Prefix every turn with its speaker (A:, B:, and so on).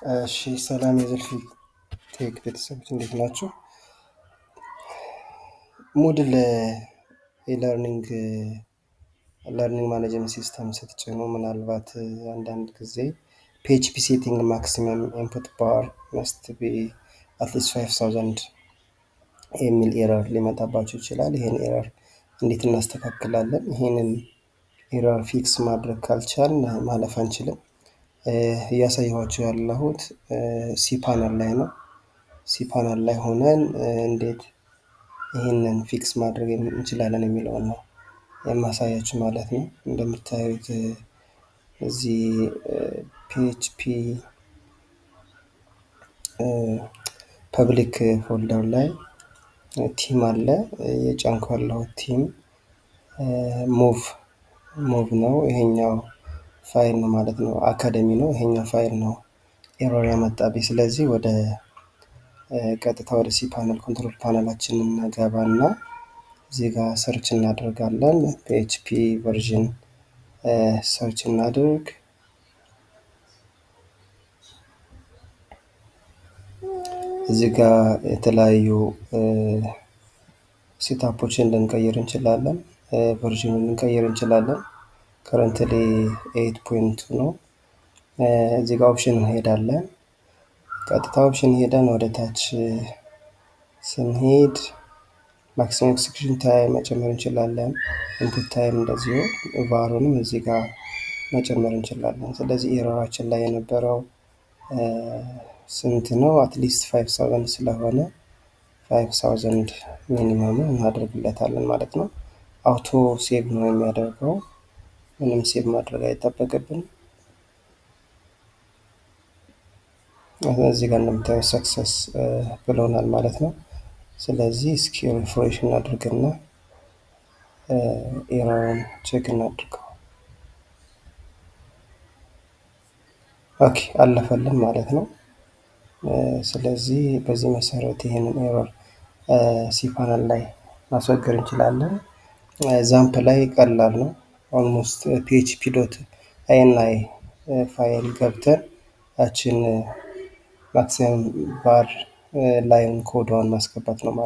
A: እሺ ሰላም የዘልፊ ቴክ ቤተሰቦች እንዴት ናችሁ? ሙድል የለርኒንግ ማኔጅመንት ሲስተም ስትጭኑ ምናልባት አንዳንድ ጊዜ ፒኤችፒ ሴቲንግ ማክሲመም ኢንፑት ባር መስት ቢ አትሊስት 5000 የሚል ኤረር ሊመጣባችሁ ይችላል። ይሄን ኤረር እንዴት እናስተካክላለን? ይሄንን ኤረር ፊክስ ማድረግ ካልቻልን ማለፍ አንችልም። እያሳየኋችሁ ያለሁት ሲፓነል ላይ ነው። ሲፓነል ላይ ሆነን እንዴት ይሄንን ፊክስ ማድረግ እንችላለን የሚለውን ነው የማሳያችሁ ማለት ነው። እንደምታዩት እዚህ ፒኤችፒ ፐብሊክ ፎልደር ላይ ቲም አለ። የጫንኩ ያለሁት ቲም ሙቭ ነው። ይሄኛው ፋይል ነው ማለት ነው። አካደሚ ነው። ይሄኛው ፋይል ነው ኤረር ያመጣብኝ። ስለዚህ ወደ ቀጥታ ወደ ሲፓነል ኮንትሮል ፓነላችንን እንገባና እዚህ ጋር ሰርች እናደርጋለን። ፒኤችፒ ቨርዥን ሰርች እናድርግ። እዚህ ጋር የተለያዩ ሴታፖችን ልንቀይር እንችላለን። ቨርዥኑን ልንቀይር እንችላለን። ከረንትሊ 8.2 ነው። እዚህ ጋር ኦፕሽን እንሄዳለን። ቀጥታ ኦፕሽን ሄደን ወደ ታች ስንሄድ ማክሲመም ኤክስኪዩሽን ታይም መጨመር እንችላለን። ኢንፑት ታይም እንደዚሁ ቫሩንም እዚህ ጋር መጨመር እንችላለን። ስለዚህ ኤረራችን ላይ የነበረው ስንት ነው? አትሊስት 5000 ስለሆነ 5000 ሚኒመም እናደርግለታለን ማለት ነው። አውቶ ሴቭ ነው የሚያደርገው። ምንም ሴቭ ማድረግ አይጠበቅብንም። እዚህ ጋር እንደምታዩት ሰክሰስ ብሎናል ማለት ነው። ስለዚህ እስኪ ሪፍሬሽ እናድርግና ኤረሩን ቼክ እናድርገው። ኦኬ አለፈልን ማለት ነው። ስለዚህ በዚህ መሰረት ይሄንን ኤረር ሲፓነል ላይ ማስወገድ እንችላለን። ዛምፕ ላይ ቀላል ነው። ኦልሞስት ፒኤችፒ ዶት አይኤንአይ ፋይል ገብተን ያችን ማክሲመም ባር ላይን ኮዷን ማስገባት ነው ማለት ነው።